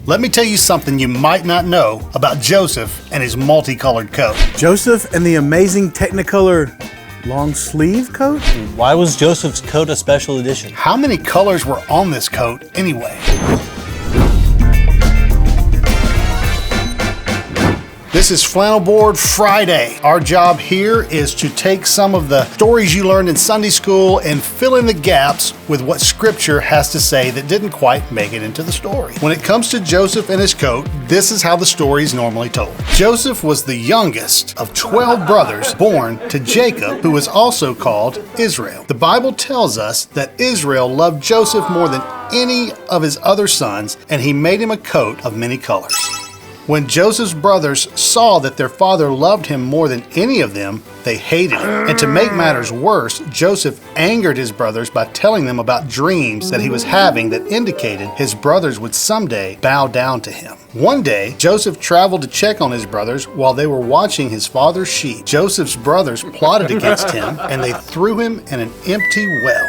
Let me tell you something you might not know about Joseph and his multicolored coat. Joseph and the amazing Technicolor long sleeve coat? Why was Joseph's coat a special edition? How many colors were on this coat anyway? This is Flannel Board Friday. Our job here is to take some of the stories you learned in Sunday school and fill in the gaps with what Scripture has to say that didn't quite make it into the story. When it comes to Joseph and his coat, this is how the story is normally told. Joseph was the youngest of 12 brothers born to Jacob, who was also called Israel. The Bible tells us that Israel loved Joseph more than any of his other sons, and he made him a coat of many colors. When Joseph's brothers saw that their father loved him more than any of them, they hated him. And to make matters worse, Joseph angered his brothers by telling them about dreams that he was having that indicated his brothers would someday bow down to him. One day, Joseph traveled to check on his brothers while they were watching his father's sheep. Joseph's brothers plotted against him, and they threw him in an empty well.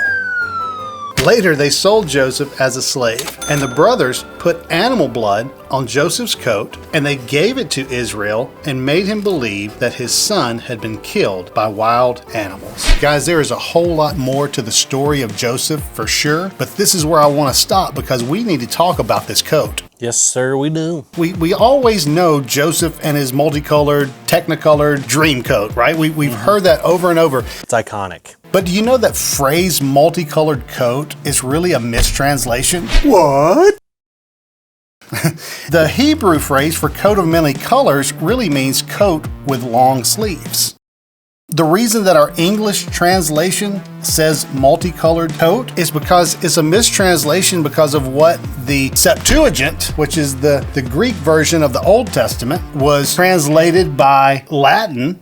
Later, they sold Joseph as a slave, and the brothers put animal blood on Joseph's coat, and they gave it to Israel and made him believe that his son had been killed by wild animals. Guys, there is a whole lot more to the story of Joseph for sure, but this is where I want to stop because we need to talk about this coat. Yes, sir, we do. We always know Joseph and his multicolored, technicolored dream coat, right? We've heard that over and over. It's iconic. But do you know that phrase multicolored coat is really a mistranslation? What? The Hebrew phrase for coat of many colors really means coat with long sleeves. The reason that our English translation says multicolored coat is because it's a mistranslation because of what the Septuagint, which is the Greek version of the Old Testament, was translated by Latin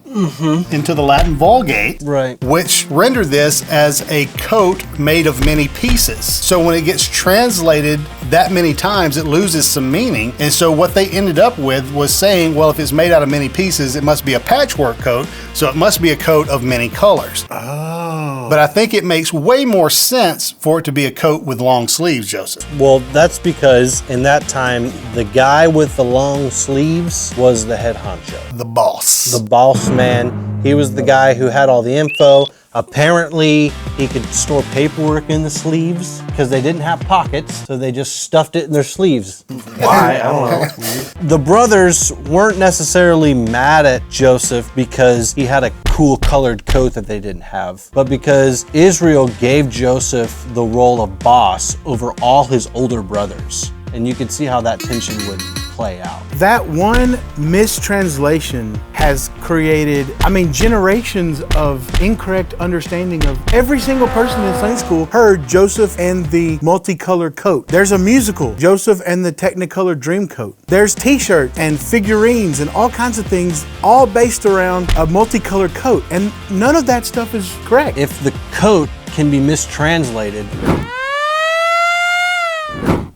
into the Latin Vulgate, Right. which rendered this as a coat made of many pieces. So when it gets translated that many times, it loses some meaning. And so what they ended up with was saying, well, if it's made out of many pieces, it must be a patchwork coat, so it must be a coat of many colors. Oh. But I think it makes way more sense for it to be a coat with long sleeves, Joseph. Well, that's because in that time, the guy with the long sleeves was the head honcho. The boss. The boss man. He was the guy who had all the info. Apparently, he could store paperwork in the sleeves because they didn't have pockets, so they just stuffed it in their sleeves. Why? I don't know. The brothers weren't necessarily mad at Joseph because he had a cool colored coat that they didn't have, but because Israel gave Joseph the role of boss over all his older brothers. And you could see how that tension would play out. That one mistranslation has created, generations of incorrect understanding of every single person in Sunday school heard Joseph and the multicolored coat. There's a musical, Joseph and the Technicolor Dream Coat. There's t-shirts and figurines and all kinds of things, all based around a multicolored coat. And none of that stuff is correct. If the coat can be mistranslated,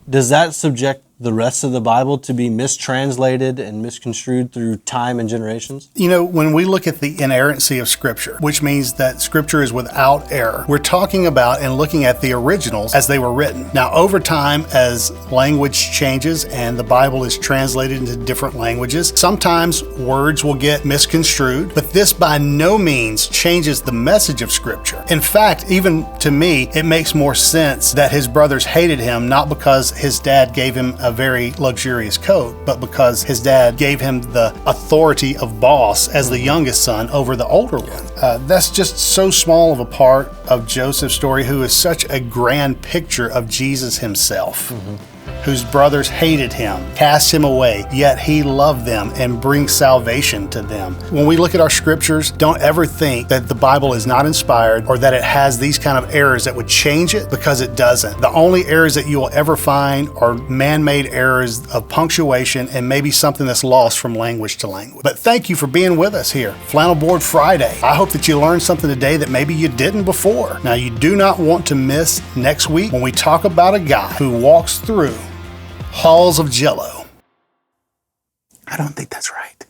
does that subject the rest of the Bible to be mistranslated and misconstrued through time and generations? You know, when we look at the inerrancy of Scripture, which means that Scripture is without error, we're talking about and looking at the originals as they were written. Now, over time, as language changes and the Bible is translated into different languages, sometimes words will get misconstrued, but this by no means changes the message of Scripture. In fact, even to me, it makes more sense that his brothers hated him, not because his dad gave him a very luxurious coat, but because his dad gave him the authority of boss as the youngest son over the older one. That's just so small of a part of Joseph's story, who is such a grand picture of Jesus himself. Whose brothers hated him, cast him away, yet he loved them and brings salvation to them. When we look at our scriptures, don't ever think that the Bible is not inspired or that it has these kind of errors that would change it, because it doesn't. The only errors that you will ever find are man-made errors of punctuation and maybe something that's lost from language to language. But thank you for being with us here, Flannel Board Friday. I hope that you learned something today that maybe you didn't before. Now, you do not want to miss next week when we talk about a guy who walks through halls of Jell-O. I don't think that's right.